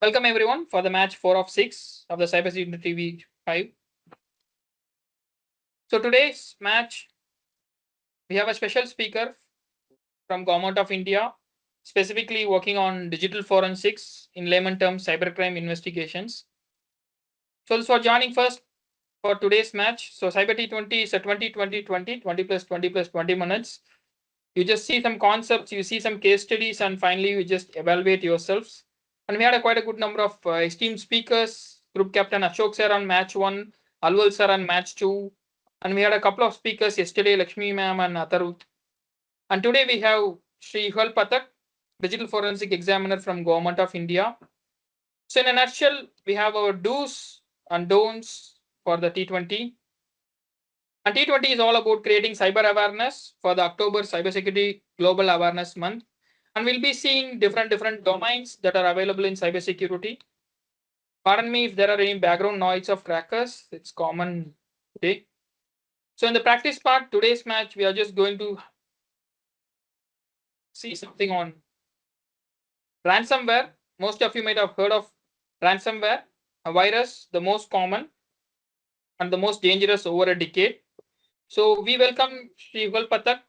Welcome everyone for the match 4 of 6 of the Cybersecurity TV 5. So today's match, we have a special speaker from Government of India, specifically working on digital forensics, in layman terms, cybercrime investigations. So this for joining first for today's match. So CyberT20 is a 20 plus 20 plus 20 minutes. You just see some concepts, you see some case studies, and finally you just evaluate yourselves. And we had quite a good number of esteemed speakers. Group Captain Ashok sir on match 1, Alwal sir on match 2, and we had a couple of speakers yesterday, Lakshmi ma'am and Atharut. And today we have Shri Yugal Pathak, Digital Forensic Examiner from Government of India. So in a nutshell, we have our do's and don'ts for the T20. And T20 is all about creating cyber awareness for the October Cybersecurity Global Awareness Month. And we'll be seeing different domains that are available in cybersecurity. Pardon me if there are any background noise of crackers. It's common today. So in the practice part, today's match, we are just going to see something on ransomware. Most of you might have heard of ransomware, a virus, the most common and the most dangerous over a decade. So we welcome Shri Yugal Pathak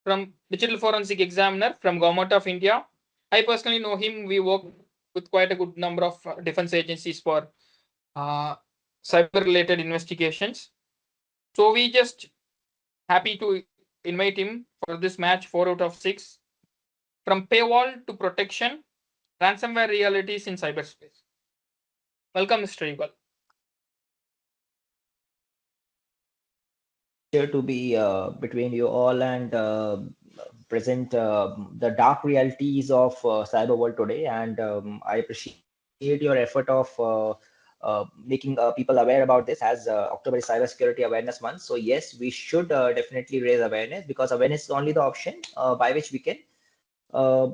from Digital Forensic Examiner from Government of India. I personally know him. We work with quite a good number of defense agencies for cyber-related investigations. So we just happy to invite him for this match 4 out of 6. From Paywall to protection, ransomware realities in cyberspace. Welcome, Mr. Yugal. Here to be between you all and present the dark realities of cyber world today. And I appreciate your effort of making people aware about this, as October is Cybersecurity Awareness Month. So yes, we should definitely raise awareness, because awareness is only the option by which we can uh,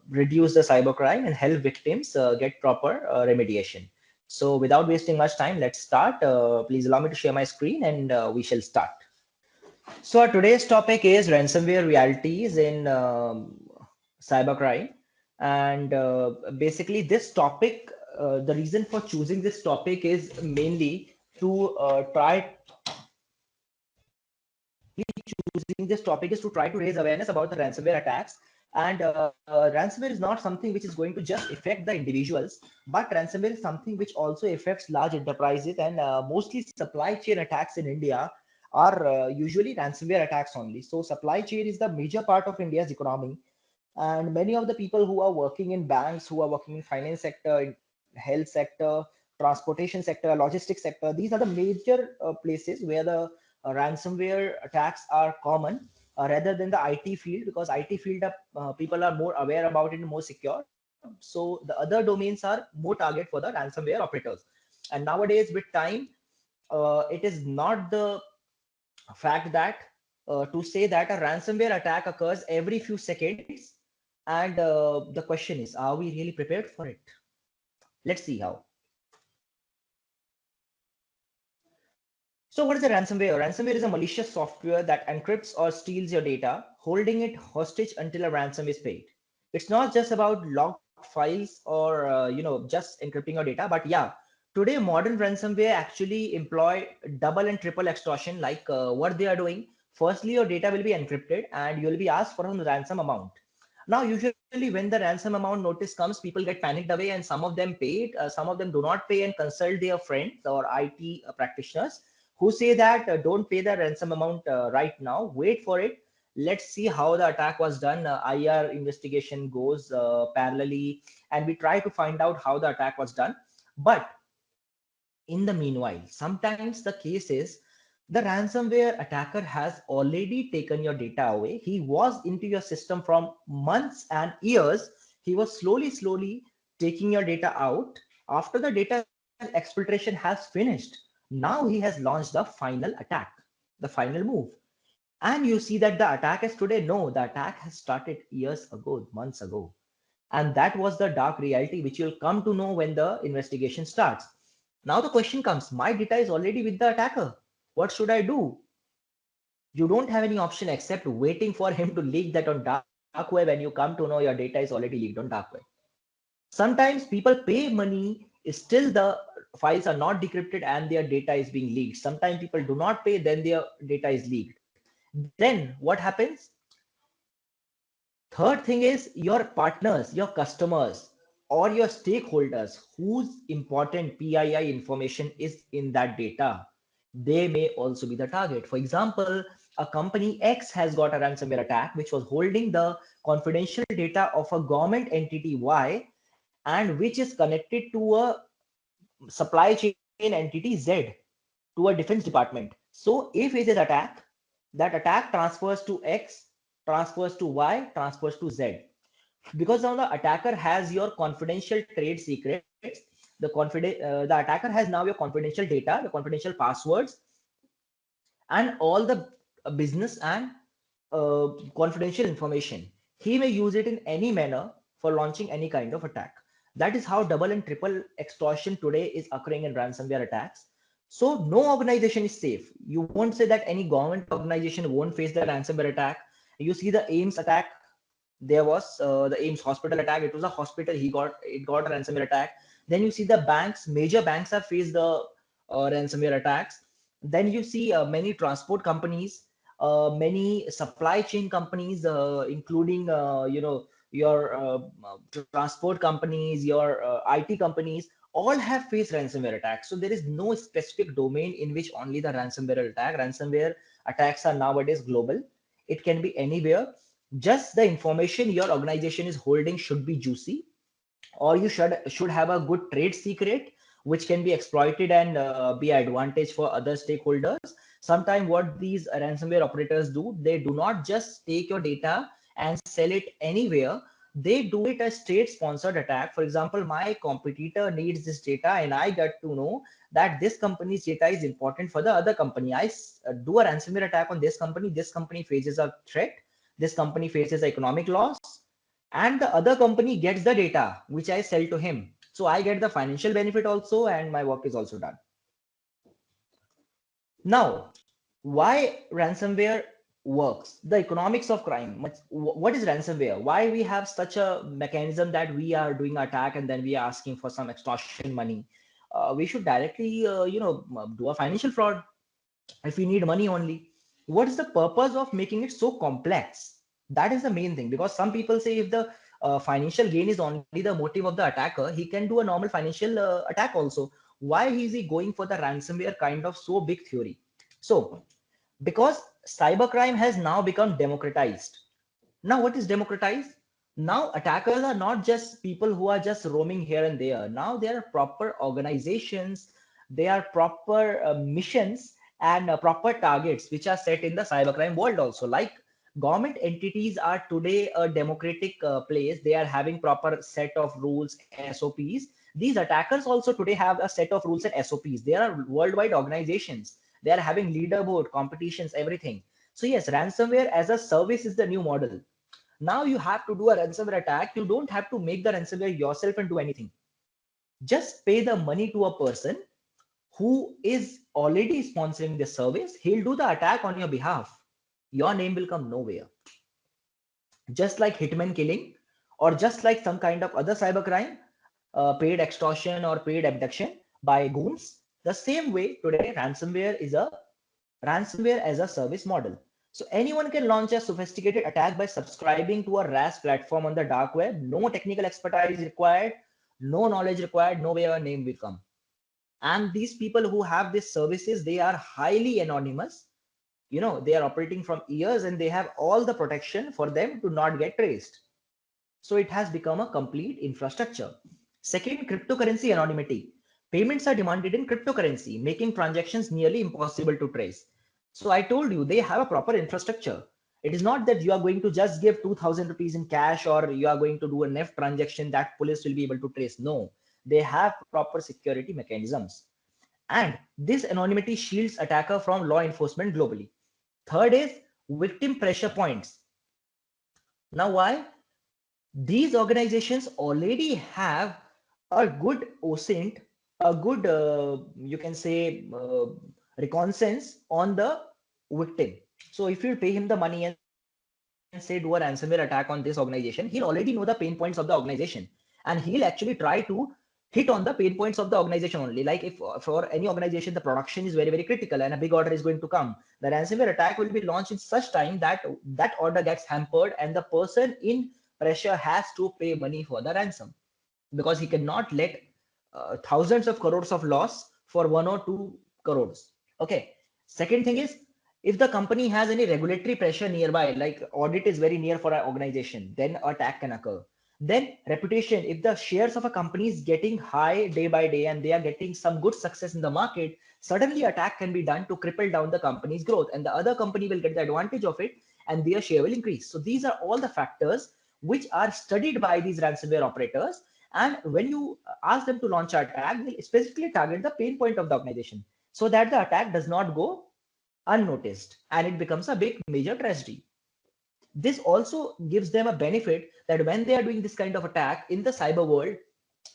reduce the cybercrime and help victims get proper remediation. So without wasting much time, let's start. Please allow me to share my screen, and we shall start. So our today's topic is ransomware realities in cybercrime, and basically this topic, the reason for choosing this topic is mainly to choosing this topic is to try to raise awareness about the ransomware attacks. And ransomware is not something which is going to just affect the individuals, but ransomware is something which also affects large enterprises, and mostly supply chain attacks in India are usually ransomware attacks only. So supply chain is the major part of India's economy, and many of the people who are working in banks, who are working in finance sector, in health sector, transportation sector, logistics sector, these are the major places where the ransomware attacks are common, rather than the IT field, because IT field people are more aware about it and more secure. So the other domains are more target for the ransomware operators. And nowadays with time, it is not the fact that to say that a ransomware attack occurs every few seconds, and the question is, are we really prepared for it? Let's see how. So what is a ransomware? Ransomware is a malicious software that encrypts or steals your data, holding it hostage until a ransom is paid. It's not just about locked files or just encrypting your data, but yeah, today modern ransomware actually employ double and triple extortion. Like what they are doing, firstly your data will be encrypted and you will be asked for a ransom amount. Now usually when the ransom amount notice comes, people get panicked away, and some of them paid, some of them do not pay and consult their friends or IT practitioners, who say that don't pay the ransom amount right now, wait for it, let's see how the attack was done. IR investigation goes parallelly, and we try to find out how the attack was done. But in the meanwhile, sometimes the case is the ransomware attacker has already taken your data away. He was into your system from months and years. He was slowly taking your data out. After the data exfiltration has finished, now he has launched the final attack, the final move. And you see that the attack is today. No, the attack has started years ago, months ago. And that was the dark reality, which you'll come to know when the investigation starts. Now the question comes, my data is already with the attacker. What should I do? You don't have any option except waiting for him to leak that on dark web, and you come to know your data is already leaked on dark web. Sometimes people pay money, still the files are not decrypted and their data is being leaked. Sometimes people do not pay, then their data is leaked. Then what happens? Third thing is your partners, your customers, or your stakeholders whose important PII information is in that data. They may also be the target. For example, a company X has got a ransomware attack which was holding the confidential data of a government entity Y and which is connected to a supply chain entity Z, to a defense department. So if it is attack, that attack transfers to X, transfers to Y, transfers to Z. Because now the attacker has your confidential trade secrets, the attacker has now your confidential data, the confidential passwords, and all the business and confidential information. He may use it in any manner for launching any kind of attack. That is how double and triple extortion today is occurring in ransomware attacks. So no organization is safe. You won't say that any government organization won't face the ransomware attack. You see the AIMS attack. There was the AIMS hospital attack. It was a hospital. It got a ransomware attack. Then you see the banks. Major banks have faced the ransomware attacks. Then you see many transport companies, many supply chain companies, including your transport companies, your IT companies, all have faced ransomware attacks. So there is no specific domain in which only the ransomware attack. Ransomware attacks are nowadays global. It can be anywhere. Just the information your organization is holding should be juicy, or you should have a good trade secret which can be exploited and be advantage for other stakeholders. Sometimes what these ransomware operators do, they do not just take your data and sell it anywhere. They do it as state sponsored attack. For example, my competitor needs this data and I get to know that this company's data is important for the other company. Do a ransomware attack on this company faces a threat, this company faces economic loss, and the other company gets the data which I sell to him. So I get the financial benefit also, and my work is also done. Now, why ransomware works? The economics of crime. What is ransomware? Why we have such a mechanism that we are doing attack and then we are asking for some extortion money? We should directly, do a financial fraud if we need money only. What is the purpose of making it so complex? That is the main thing, because some people say if the financial gain is only the motive of the attacker, he can do a normal financial attack also. Why is he going for the ransomware kind of so big theory? So because cybercrime has now become democratized. Now what is democratized? Now attackers are not just people who are just roaming here and there. Now there are proper organizations, there are proper missions and proper targets which are set in the cybercrime world also. Like government entities are today a democratic place. They are having proper set of rules, SOPs. These attackers also today have a set of rules and SOPs. There are worldwide organizations. They are having leaderboard competitions, everything. So yes, ransomware as a service is the new model. Now you have to do a ransomware attack. You don't have to make the ransomware yourself and do anything. Just pay the money to a person who is already sponsoring the service. He'll do the attack on your behalf. Your name will come nowhere. Just like hitman killing, or just like some kind of other cybercrime, paid extortion or paid abduction by goons. The same way today, ransomware is a ransomware as a service model. So anyone can launch a sophisticated attack by subscribing to a RAS platform on the dark web. No technical expertise required, no knowledge required, no way your name will come. And these people who have these services, they are highly anonymous. They are operating from years and they have all the protection for them to not get traced. So it has become a complete infrastructure. Second, cryptocurrency anonymity. Payments are demanded in cryptocurrency, making transactions nearly impossible to trace. So I told you, they have a proper infrastructure. It is not that you are going to just give 2000 rupees in cash or you are going to do a NEFT transaction that police will be able to trace. No, they have proper security mechanisms. And this anonymity shields attacker from law enforcement globally. Third is victim pressure points. Now, why? These organizations already have a good OSINT, a good, you can say, reconnaissance on the victim. So if you pay him the money and say do a ransomware attack on this organization, he'll already know the pain points of the organization. and he'll actually try to hit on the pain points of the organization only. Like if for any organization, the production is very, very critical and a big order is going to come, the ransomware attack will be launched in such time that that order gets hampered and the person in pressure has to pay money for the ransom, because he cannot let thousands of crores of loss for 1 or 2 crores. Okay. Second thing is, if the company has any regulatory pressure nearby, like audit is very near for an organization, then attack can occur. Then reputation, if the shares of a company is getting high day by day and they are getting some good success in the market, suddenly attack can be done to cripple down the company's growth, and the other company will get the advantage of it and their share will increase. So these are all the factors which are studied by these ransomware operators, and when you ask them to launch an attack, they specifically target the pain point of the organization so that the attack does not go unnoticed and it becomes a big major tragedy. This also gives them a benefit that when they are doing this kind of attack in the cyber world,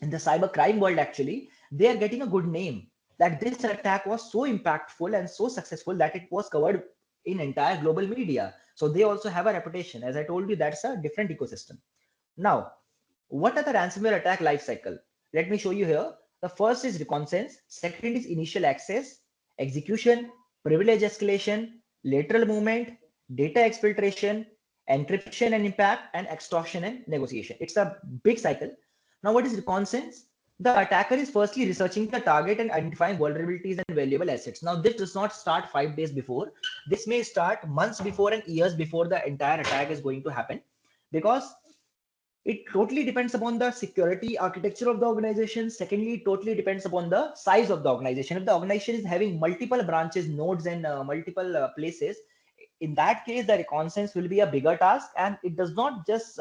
in the cyber crime world, actually, they are getting a good name, that this attack was so impactful and so successful that it was covered in entire global media. So they also have a reputation. As I told you, that's a different ecosystem. Now, what are the ransomware attack life cycle? Let me show you here. The first is reconnaissance, second is initial access, execution, privilege escalation, lateral movement, data exfiltration, encryption and impact, and extortion and negotiation. It's a big cycle. Now, what is reconnaissance? The attacker is firstly researching the target and identifying vulnerabilities and valuable assets. Now, this does not start 5 days before. This may start months before and years before the entire attack is going to happen, because it totally depends upon the security architecture of the organization. Secondly, it totally depends upon the size of the organization. If the organization is having multiple branches, nodes, and multiple places, in that case, the reconnaissance will be a bigger task, and it does not just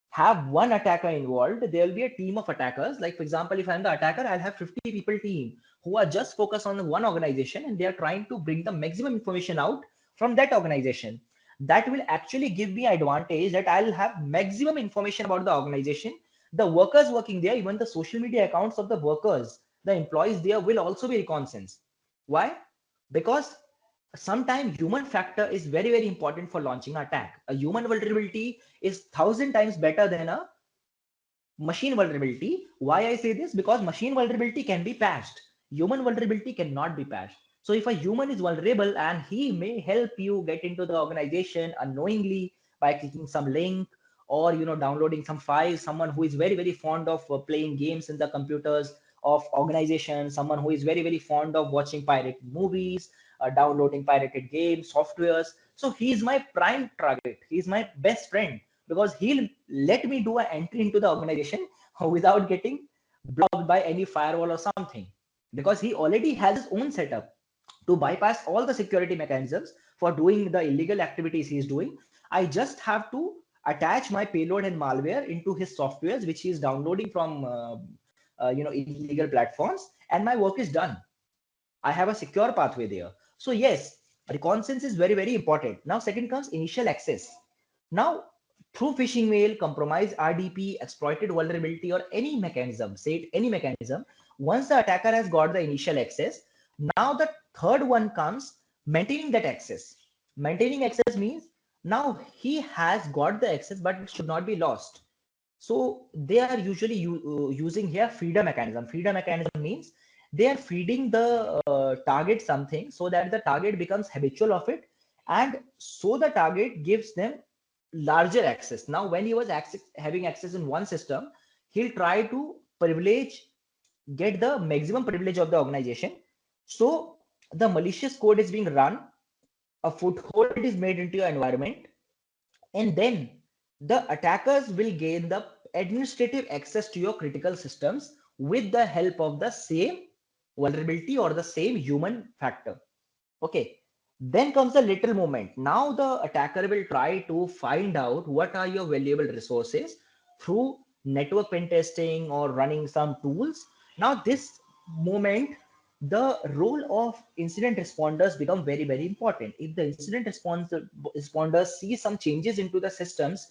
have one attacker involved. There will be a team of attackers. Like, for example, if I'm the attacker, I'll have 50 people team who are just focused on one organization and they are trying to bring the maximum information out from that organization. That will actually give me advantage that I'll have maximum information about the organization, the workers working there, even the social media accounts of the workers, the employees there will also be reconnaissance. Why? Because sometimes human factor is very, very important for launching an attack. A human vulnerability is 1,000 times better than a machine vulnerability. Why I say this? Because machine vulnerability can be patched, human vulnerability cannot be patched. So if a human is vulnerable and he may help you get into the organization unknowingly by clicking some link or downloading some files, someone who is very, very fond of playing games in the computers of organization, someone who is very, very fond of watching pirated movies, downloading pirated games, softwares. So he's my prime target. He's my best friend because he'll let me do an entry into the organization without getting blocked by any firewall or something, because he already has his own setup to bypass all the security mechanisms for doing the illegal activities he's doing. I just have to attach my payload and malware into his softwares, which he is downloading from illegal platforms, and my work is done. I have a secure pathway there. So yes, reconnaissance is very, very important. Now, second comes initial access. Now, through phishing mail, compromise RDP, exploited vulnerability, or any mechanism, say it any mechanism, once the attacker has got the initial access, now the third one comes maintaining that access. Maintaining access means now he has got the access, but it should not be lost. So they are usually using here feeder mechanism. Feeder mechanism means they are feeding the target something so that the target becomes habitual of it, and so the target gives them larger access. Now, when he was having access in one system, he'll try to get the maximum privilege of the organization. So the malicious code is being run, a foothold is made into your environment, and then the attackers will gain the administrative access to your critical systems with the help of the same vulnerability or the same human factor. Okay. Then comes the lateral movement. Now the attacker will try to find out what are your valuable resources through network pen testing or running some tools. Now this moment, the role of incident responders become very, very important. If the incident responders see some changes into the systems,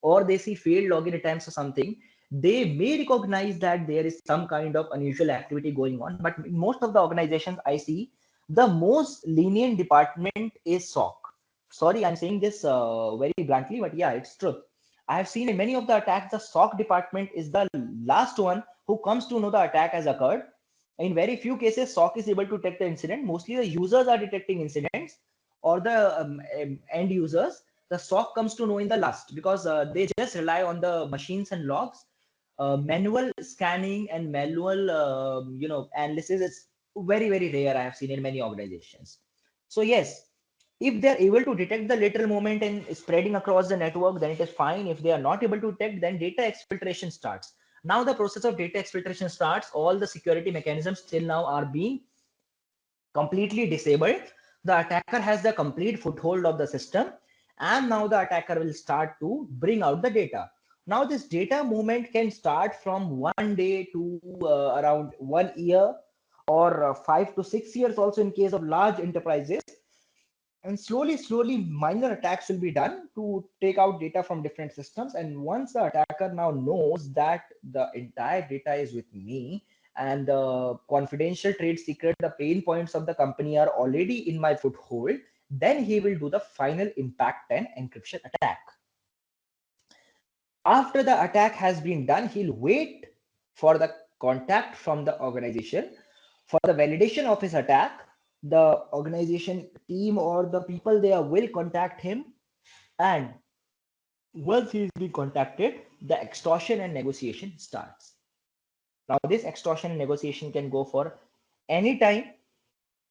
or they see failed login attempts or something, they may recognize that there is some kind of unusual activity going on. But in most of the organizations I see, the most lenient department is SOC. Sorry, I'm saying this very bluntly, but yeah, it's true. I have seen in many of the attacks, the SOC department is the last one who comes to know the attack has occurred. In very few cases, SOC is able to detect the incident. Mostly the users are detecting incidents, or the end users. The SOC comes to know in the last, because they just rely on the machines and logs. Manual scanning and manual analysis is very, very rare. I have seen in many organizations. So yes, if they're able to detect the lateral movement and spreading across the network, then it is fine. If they are not able to detect, then data exfiltration starts. Now the process of data exfiltration starts. All the security mechanisms till now are being completely disabled. The attacker has the complete foothold of the system, and now the attacker will start to bring out the data. Now this data movement can start from 1 day to around 1 year, or 5 to 6 years also in case of large enterprises. And slowly minor attacks will be done to take out data from different systems. And once the attacker now knows that the entire data is with me, and the confidential trade secret, the pain points of the company are already in my foothold, then he will do the final impact and encryption attack. After the attack has been done, he'll wait for the contact from the organization for the validation of his attack. The organization team or the people there will contact him, and once he is being contacted, the extortion and negotiation starts. Now this extortion and negotiation can go for any time,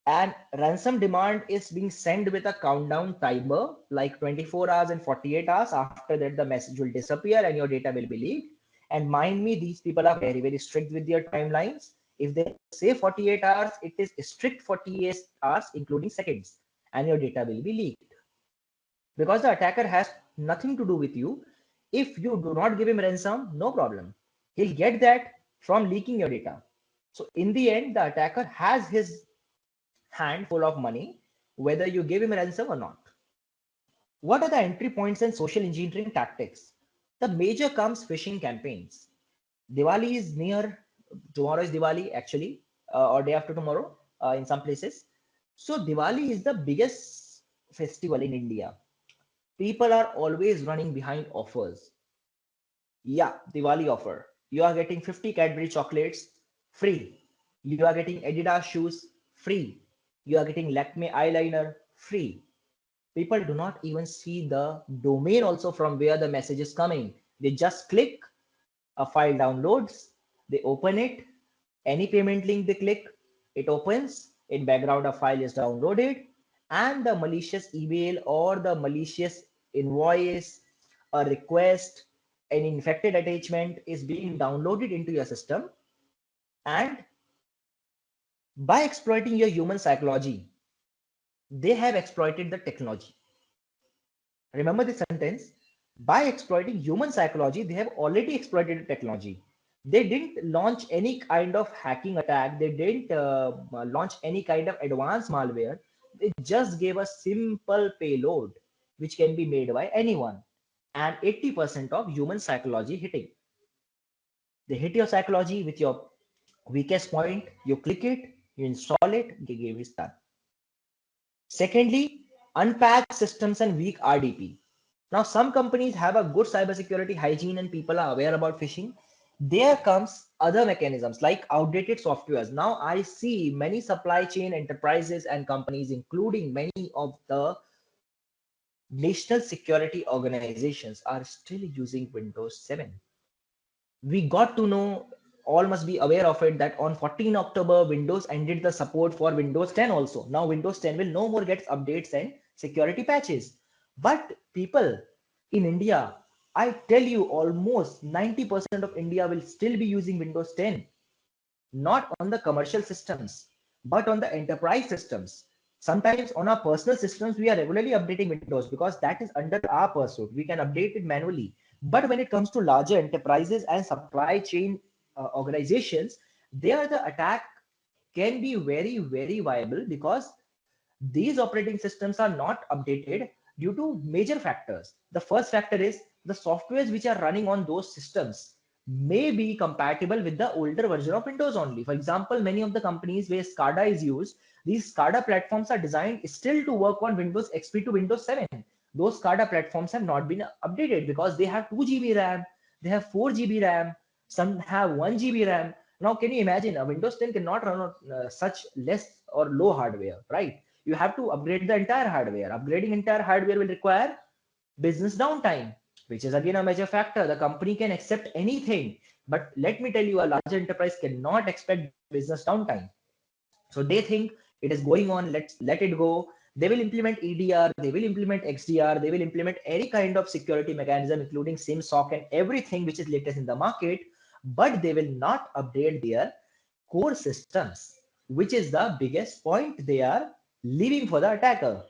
and ransom demand is being sent with a countdown timer, like 24 hours and 48 hours. After that, the message will disappear and your data will be leaked. And mind me, these people are very, very strict with their timelines. If they say 48 hours, it is strict 48 hours, including seconds, and your data will be leaked. Because the attacker has nothing to do with you. If you do not give him ransom, no problem. He'll get that from leaking your data. So in the end, the attacker has his hand full of money, whether you give him ransom or not. What are the entry points and social engineering tactics? The major comes phishing campaigns. Diwali is near, tomorrow is Diwali actually, or day after tomorrow in some places. So Diwali is the biggest festival in India. People are always running behind offers. Yeah, Diwali offer. You are getting 50 Cadbury chocolates free. You are getting Adidas shoes free. You are getting Lakme eyeliner free. People do not even see the domain also from where the message is coming. They just click, a file downloads, they open it, any payment link they click, it opens, in background a file is downloaded, and the malicious email or the malicious invoice, a request, an infected attachment is being downloaded into your system. And by exploiting your human psychology, they have exploited the technology. Remember this sentence. By exploiting human psychology, they have already exploited the technology. They didn't launch any kind of hacking attack. They didn't launch any kind of advanced malware. They just gave a simple payload, which can be made by anyone. And 80% of human psychology hitting. They hit your psychology with your weakest point. You click it, you install it, the game is done. Secondly, unpatched systems and weak RDP. Now, some companies have a good cybersecurity hygiene and people are aware about phishing. There comes other mechanisms like outdated softwares. Now, I see many supply chain enterprises and companies, including many of the national security organizations, are still using Windows 7. We got to know, all must be aware of it, that on 14 October, Windows ended the support for Windows 10 also. Now Windows 10 will no more get updates and security patches. But people in India, I tell you, almost 90% of India will still be using Windows 10, not on the commercial systems, but on the enterprise systems. Sometimes on our personal systems, we are regularly updating Windows because that is under our pursuit. We can update it manually. But when it comes to larger enterprises and supply chain organizations, there the attack can be very, very viable because these operating systems are not updated due to major factors. The first factor is the softwares which are running on those systems may be compatible with the older version of Windows only. For example, many of the companies where SCADA is used, these SCADA platforms are designed still to work on Windows XP to Windows 7. those SCADA platforms have not been updated because they have 2 GB RAM, they have 4 GB RAM, some have 1 GB RAM. Now, can you imagine a Windows 10 cannot run on such less or low hardware, right? You have to upgrade the entire hardware. Upgrading entire hardware will require business downtime, which is again a major factor. The company can accept anything, but let me tell you, a large enterprise cannot expect business downtime. So they think it is going on, let's let it go. They will implement EDR, they will implement XDR, they will implement any kind of security mechanism, including SIM, SOC, and everything which is latest in the market, but they will not update their core systems, which is the biggest point they are leaving for the attacker.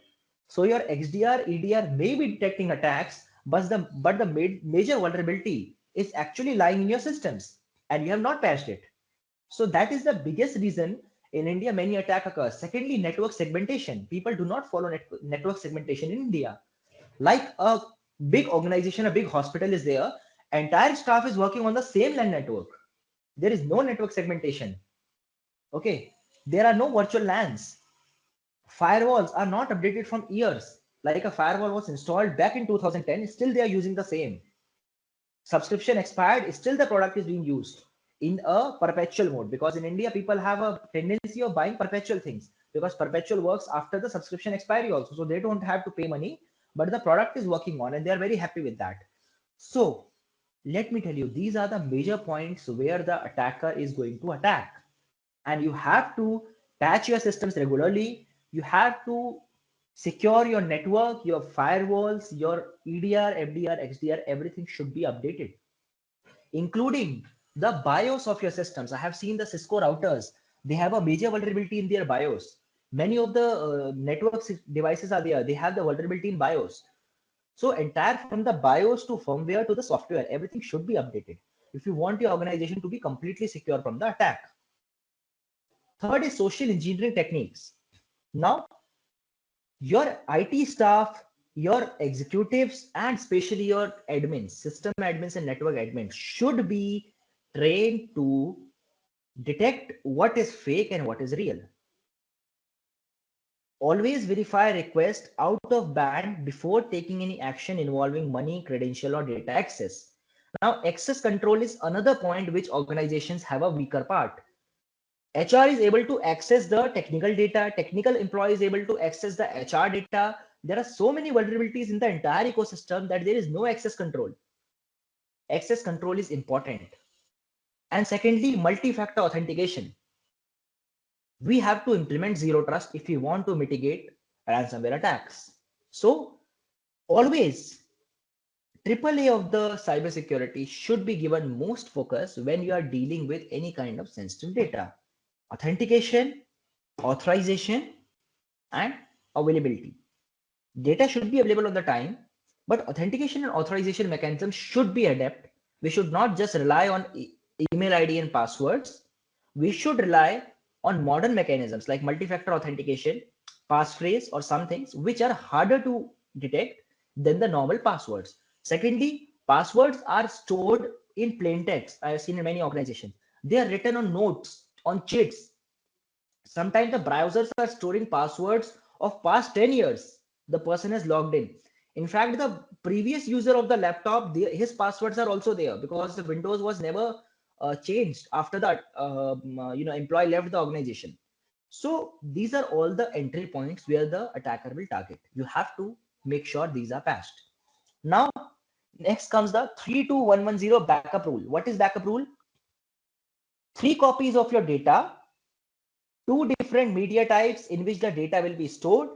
So your XDR, EDR may be detecting attacks, but the major vulnerability is actually lying in your systems, and you have not patched it. So that is the biggest reason in India many attack occurs. Secondly, network segmentation. People do not follow network segmentation in India. Like a big organization, a big hospital is there, entire staff is working on the same LAN network. There is no network segmentation. Okay, there are no virtual LANs. Firewalls are not updated from years. Like a firewall was installed back in 2010, still they are using the same. Subscription expired, still the product is being used in a perpetual mode, because in India people have a tendency of buying perpetual things because perpetual works after the subscription expiry also, so they don't have to pay money, but the product is working on and they are very happy with that. So let me tell you, these are the major points where the attacker is going to attack, and you have to patch your systems regularly. You have to secure your network, your firewalls, your EDR, FDR, XDR, everything should be updated, including the BIOS of your systems. I have seen the Cisco routers, they have a major vulnerability in their BIOS. Many of the network devices are there, they have the vulnerability in BIOS. So entire from the BIOS to firmware to the software, everything should be updated if you want your organization to be completely secure from the attack. Third is social engineering techniques. Now, your IT staff, your executives, and especially your admins, system admins and network admins should be trained to detect what is fake and what is real. Always verify request out of band before taking any action involving money, credential, or data access. Now, access control is another point which organizations have a weaker part. HR is able to access the technical data, technical employee is able to access the HR data. There are so many vulnerabilities in the entire ecosystem that there is no access control. Access control is important. And secondly, multi-factor authentication. We have to implement zero trust if we want to mitigate ransomware attacks. So always AAA of the cybersecurity should be given most focus when you are dealing with any kind of sensitive data. Authentication, authorization, and availability. Data should be available on the time, but authentication and authorization mechanisms should be adept. We should not just rely on email ID and passwords. We should rely on modern mechanisms like multi-factor authentication, passphrase, or some things which are harder to detect than the normal passwords. Secondly, passwords are stored in plain text. I have seen in many organizations. They are written on notes, on chits. Sometimes the browsers are storing passwords of past 10 years. The person has logged in. In fact, the previous user of the laptop, his passwords are also there because the Windows was never changed after that employee left the organization. So these are all the entry points where the attacker will target. You have to make sure these are patched. Now, next comes the 32110 backup rule. What is backup rule? 3 copies of your data, 2 different media types in which the data will be stored,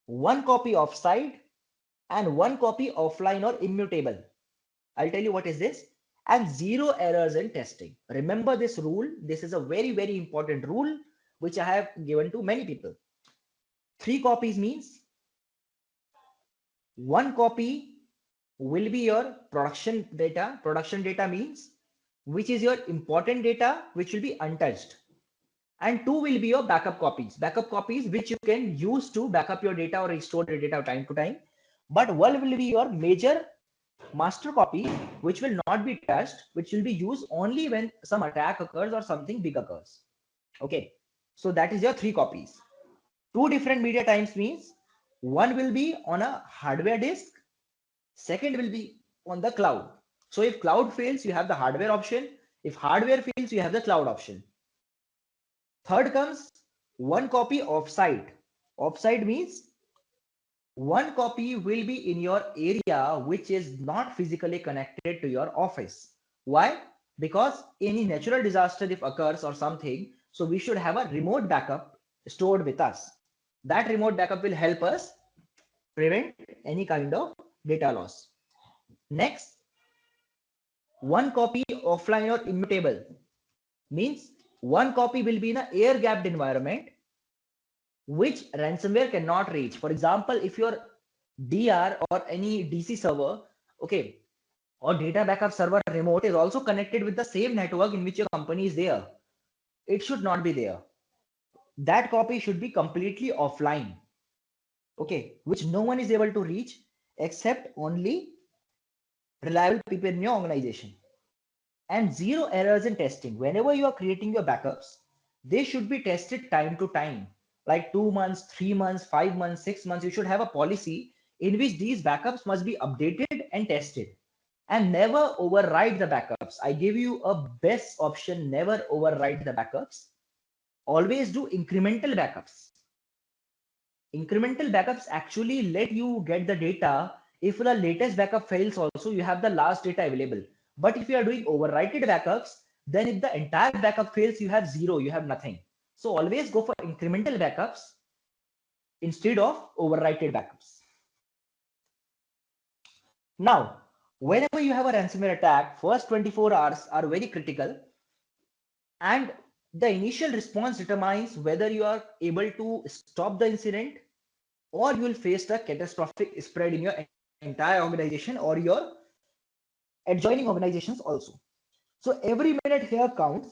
1 copy offsite, and 1 copy offline or immutable. I'll tell you what is this. And 0 errors in testing. Remember this rule. This is a very, very important rule which I have given to many people. 3 copies means 1 copy will be your production data. Production data means which is your important data which will be untouched. And 2 will be your backup copies which you can use to back up your data or restore your data time to time. But 1 will be your major master copy which will not be touched, which will be used only when some attack occurs or something big occurs. Okay, so that is your 3 copies. 2 different media types means One will be on a hardware disk, second will be on the cloud. So if cloud fails, you have the hardware option. If hardware fails, you have the cloud option. Third comes one copy offsite. Offsite means one copy will be in your area which is not physically connected to your office. Why? Because any natural disaster if occurs or something, so we should have a remote backup stored with us. That remote backup will help us prevent any kind of data loss. Next, one copy offline or immutable means one copy will be in an air gapped environment which ransomware cannot reach. For example, if your DR or any DC server, okay, or data backup server remote is also connected with the same network in which your company is there, it should not be there. That copy should be completely offline, okay, which no one is able to reach except only reliable people in your organization. And zero errors in testing. Whenever you are creating your backups, they should be tested time to time, like 2 months, 3 months, 5 months, 6 months. You should have a policy in which these backups must be updated and tested, and never override the backups. I give you a best option: never override the backups. Always do incremental backups. Incremental backups actually let you get the data. If the latest backup fails also, you have the last data available. But if you are doing overwritten backups, then if the entire backup fails, you have zero, you have nothing. So always go for incremental backups instead of overwritten backups. Now, whenever you have a ransomware attack, first 24 hours are very critical, and the initial response determines whether you are able to stop the incident or you will face a catastrophic spread in your entire organization or your adjoining organizations also. So every minute here counts.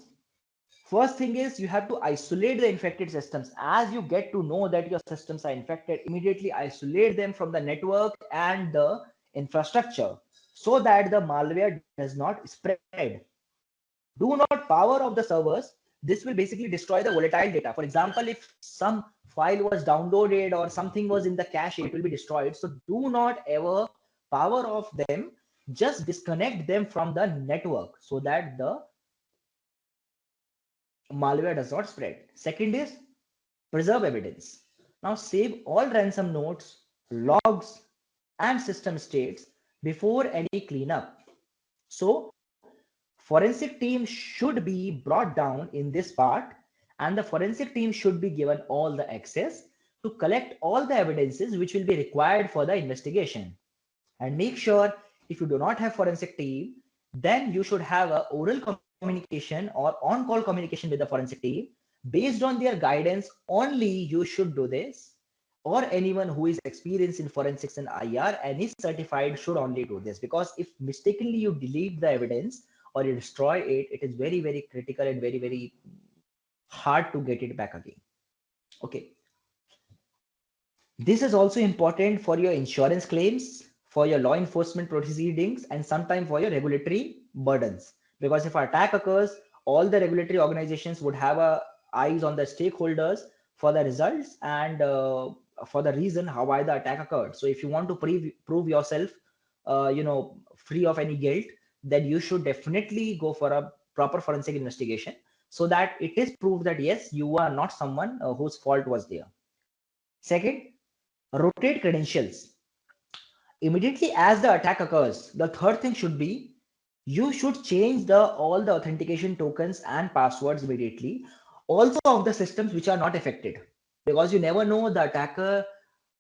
First thing is you have to isolate the infected systems. As you get to know that your systems are infected, immediately isolate them from the network and the infrastructure so that the malware does not spread. Do not power off the servers. This will basically destroy the volatile data. For example, if some file was downloaded or something was in the cache, it will be destroyed. So do not ever power off them. Just disconnect them from the network so that the malware does not spread. Second is preserve evidence. Now save all ransom notes, logs, and system states before any cleanup. So forensic team should be brought down in this part, and the forensic team should be given all the access to collect all the evidences which will be required for the investigation. And make sure if you do not have forensic team, then you should have a oral communication or on-call communication with the forensic team. Based on their guidance only you should do this, or anyone who is experienced in forensics and IR and is certified should only do this, because if mistakenly you delete the evidence or you destroy it, it is very, very critical and very, very hard to get it back again. Okay. This is also important for your insurance claims, for your law enforcement proceedings, and sometimes for your regulatory burdens. Because if an attack occurs, all the regulatory organizations would have eyes on the stakeholders for the results and for the reason how why the attack occurred. So if you want to prove yourself, free of any guilt, then you should definitely go for a proper forensic investigation so that it is proved that yes, you are not someone whose fault was there. Second, rotate credentials. Immediately as the attack occurs, the third thing should be you should change all the authentication tokens and passwords immediately, also of the systems which are not affected, because you never know the attacker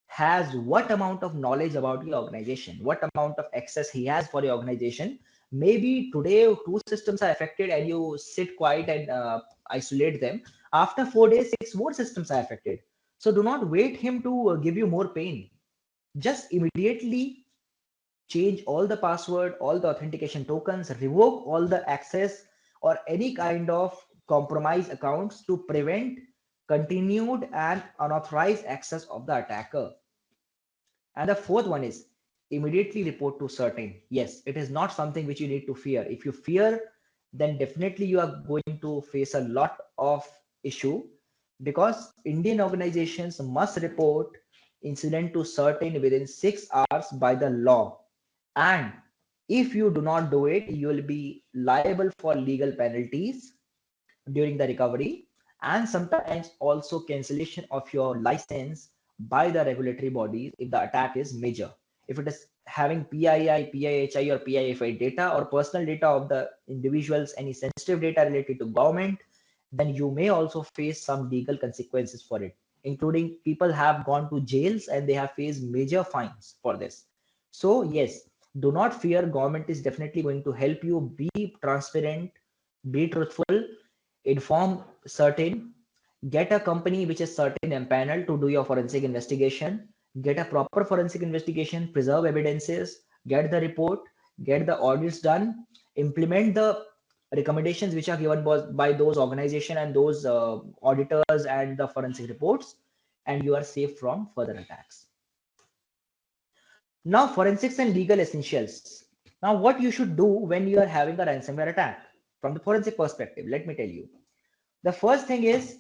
has what amount of knowledge about your organization, what amount of access he has for your organization. Maybe today 2 systems are affected and you sit quiet and isolate them. After 4 days, 6 more systems are affected. So do not wait him to give you more pain. Just immediately change all the password, all the authentication tokens, revoke all the access or any kind of compromised accounts to prevent continued and unauthorized access of the attacker. And the fourth one is immediately report to certain. Yes, it is not something which you need to fear. If you fear, then definitely you are going to face a lot of issue, because Indian organizations must report incident to certain within 6 hours by the law. And if you do not do it, you will be liable for legal penalties during the recovery, and sometimes also cancellation of your license by the regulatory bodies if the attack is major. If it is having PII, PIHI or PIFI data or personal data of the individuals, any sensitive data related to government, then you may also face some legal consequences for it, including people have gone to jails and they have faced major fines for this. So yes, do not fear, government is definitely going to help you. Be transparent, be truthful, inform certain, get a company which is certain empaneled to do your forensic investigation, get a proper forensic investigation, preserve evidences, get the report, get the audits done, implement the recommendations which are given by those organizations and those auditors and the forensic reports, and you are safe from further attacks. Now, forensics and legal essentials. Now, what you should do when you are having a ransomware attack from the forensic perspective, let me tell you. The first thing is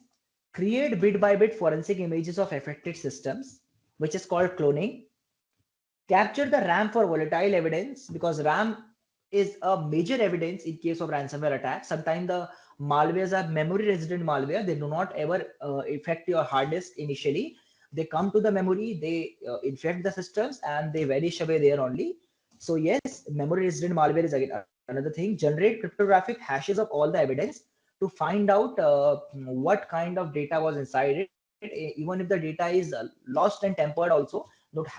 create bit by bit forensic images of affected systems, which is called cloning. Capture the RAM for volatile evidence, because RAM is a major evidence in case of ransomware attack. Sometimes the malwares are memory resident malware. They do not ever affect your hard disk initially. They come to the memory, they infect the systems, and they vanish away there only. So yes, memory resident malware is again another thing. Generate cryptographic hashes of all the evidence to find out what kind of data was inside it. Even if the data is lost and tempered also,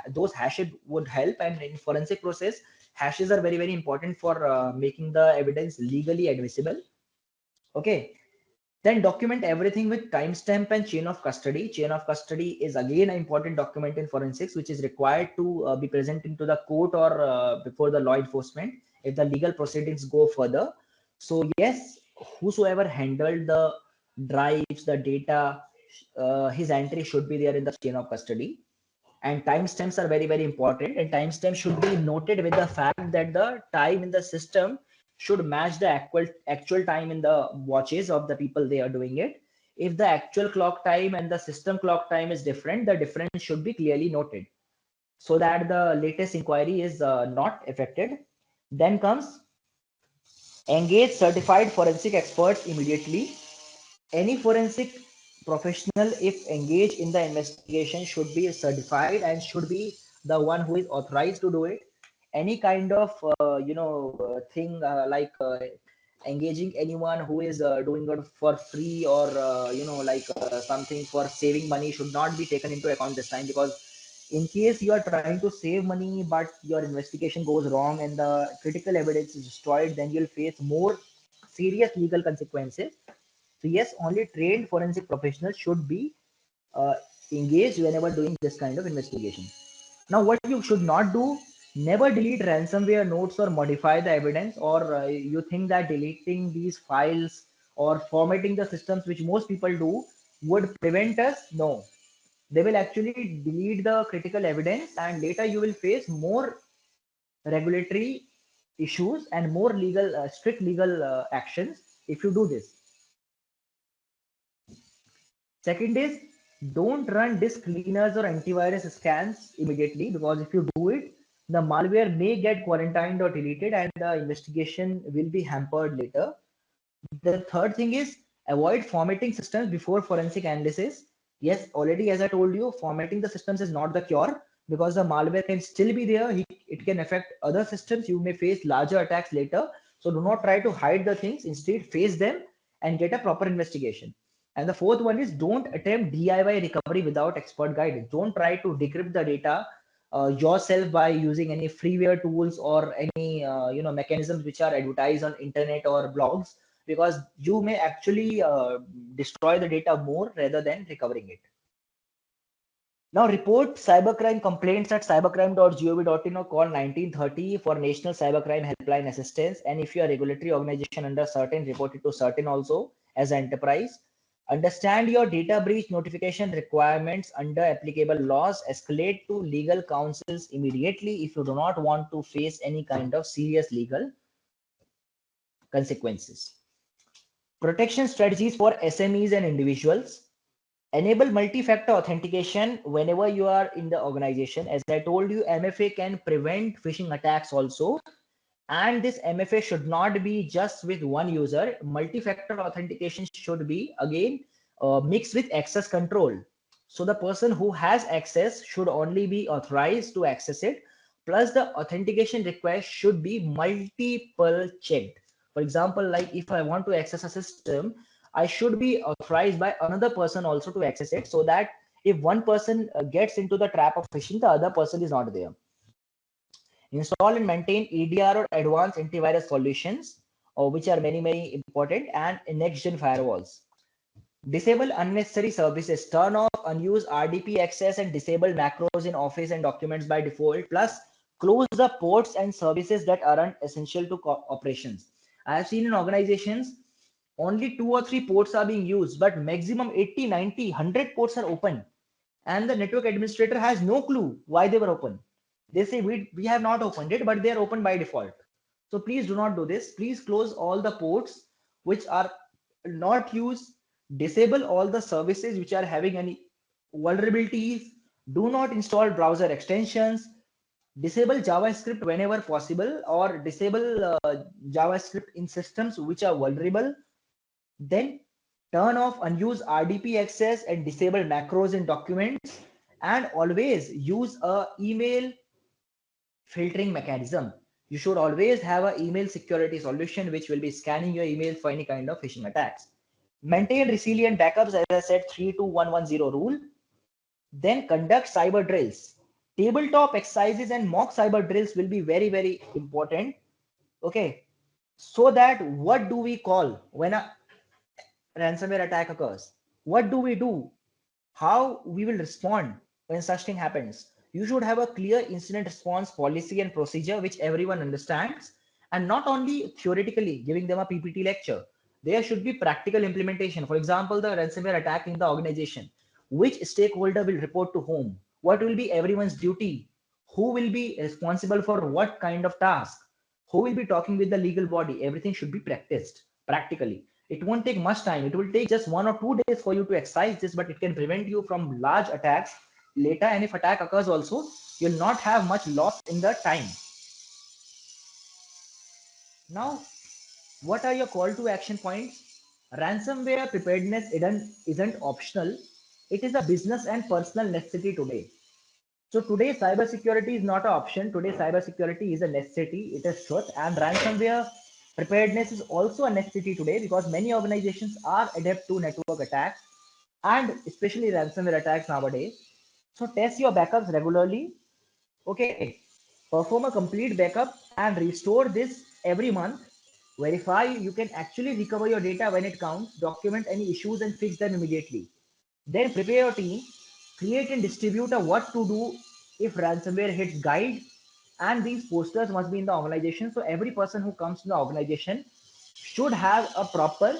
those hashes would help. And in forensic process, hashes are very very important for making the evidence legally admissible. Okay, then document everything with timestamp and chain of custody. Chain of custody is again an important document in forensics, which is required to be present into the court or before the law enforcement if the legal proceedings go further. So yes, whosoever handled the drives, the data, his entry should be there in the chain of custody. And timestamps are very very important, and timestamp should be noted with the fact that the time in the system should match the actual time in the watches of the people they are doing it. If the actual clock time and the system clock time is different, the difference should be clearly noted so that the latest inquiry is not affected. Then comes engage certified forensic experts immediately. Any forensic professional, if engaged in the investigation, should be certified and should be the one who is authorized to do it. Any kind of thing like engaging anyone who is doing it for free or something for saving money should not be taken into account this time, because in case you are trying to save money but your investigation goes wrong and the critical evidence is destroyed, then you'll face more serious legal consequences. So yes, only trained forensic professionals should be uh, engaged whenever doing this kind of investigation. Now, what you should not do: never delete ransomware notes or modify the evidence. Or you think that deleting these files or formatting the systems, which most people do, would prevent us? No, they will actually delete the critical evidence, and later you will face more regulatory issues and more legal, strict legal actions if you do this. Second is, don't run disk cleaners or antivirus scans immediately, because if you do it, the malware may get quarantined or deleted and the investigation will be hampered later. The third thing is, avoid formatting systems before forensic analysis. Yes, already as I told you, formatting the systems is not the cure, because the malware can still be there. It can affect other systems. You may face larger attacks later. So do not try to hide the things. Instead, face them and get a proper investigation. And the fourth one is, don't attempt DIY recovery without expert guidance. Don't try to decrypt the data yourself by using any freeware tools or any mechanisms which are advertised on internet or blogs, because you may actually destroy the data more rather than recovering it. Now, report cybercrime complaints at cybercrime.gov.in or call 1930 for National Cybercrime Helpline Assistance. And if you are a regulatory organization under certain, report it to certain also as an enterprise. Understand your data breach notification requirements under applicable laws. Escalate to legal counsels immediately if you do not want to face any kind of serious legal consequences. Protection strategies for SMEs and individuals. Enable multi-factor authentication whenever you are in the organization. As I told you, MFA can prevent phishing attacks also. And this MFA should not be just with one user. Multi-factor authentication should be again mixed with access control. So the person who has access should only be authorized to access it. Plus the authentication request should be multiple checked. For example, like if I want to access a system, I should be authorized by another person also to access it, so that if one person gets into the trap of phishing, the other person is not there. Install and maintain EDR or advanced antivirus solutions, which are many important, and next gen firewalls. Disable unnecessary services. Turn off unused RDP access and disable macros in Office and documents by default. Plus, close the ports and services that aren't essential to operations. I have seen in organizations only 2 or 3 ports are being used, but maximum 80, 90, 100 ports are open. And the network administrator has no clue why they were open. They say we have not opened it, but they are open by default. So please do not do this. Please close all the ports which are not used. Disable all the services which are having any vulnerabilities. Do not install browser extensions. Disable JavaScript whenever possible, or disable JavaScript in systems which are vulnerable. Then turn off unused RDP access and disable macros in documents, and always use a email filtering mechanism. You should always have an email security solution which will be scanning your email for any kind of phishing attacks. Maintain resilient backups, as I said, 32110 rule. Then conduct cyber drills. Tabletop exercises and mock cyber drills will be very important. Okay. So that what do we call when a ransomware attack occurs? What do we do? How we will respond when such thing happens? You should have a clear incident response policy and procedure which everyone understands, and not only theoretically giving them a PPT lecture. There should be practical implementation. For example, the ransomware attack in the organization. Which stakeholder will report to whom? What will be everyone's duty? Who will be responsible for what kind of task? Who will be talking with the legal body? Everything should be practiced practically. It won't take much time. It will take just 1 or 2 days for you to exercise this, but it can prevent you from large attacks later. And if attack occurs also, you'll not have much loss in the time. Now, what are your call to action points? Ransomware preparedness isn't optional. It is a business and personal necessity today. So today, cybersecurity is not an option. Today, cybersecurity is a necessity. It is truth. And ransomware preparedness is also a necessity today, because many organizations are adept to network attacks, and especially ransomware attacks nowadays. So test your backups regularly. Okay. Perform a complete backup and restore this every month. Verify you can actually recover your data when it counts. Document any issues and fix them immediately. Then prepare your team, create and distribute a what to do if ransomware hits guide, and these posters must be in the organization. So every person who comes to the organization should have a proper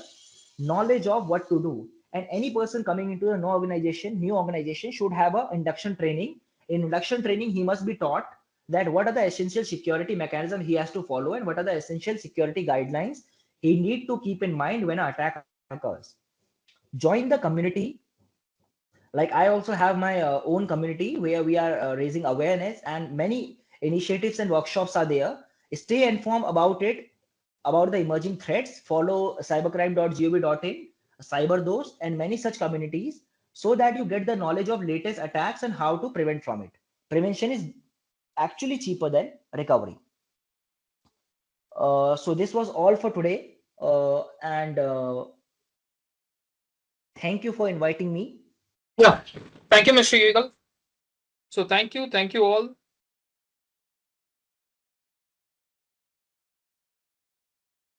knowledge of what to do. And any person coming into a new organization should have a induction training. In induction training, he must be taught that what are the essential security mechanisms he has to follow, and what are the essential security guidelines he need to keep in mind when an attack occurs. Join the community. Like I also have my own community where we are raising awareness, and many initiatives and workshops are there. Stay informed about it, about the emerging threats. Follow cybercrime.gov.in, cyberdost, and many such communities, so that you get the knowledge of latest attacks and how to prevent from it. Prevention is actually cheaper than recovery. So this was all for today, and thank you for inviting me. Yeah. Thank you, Mr. Yugal. So thank you all.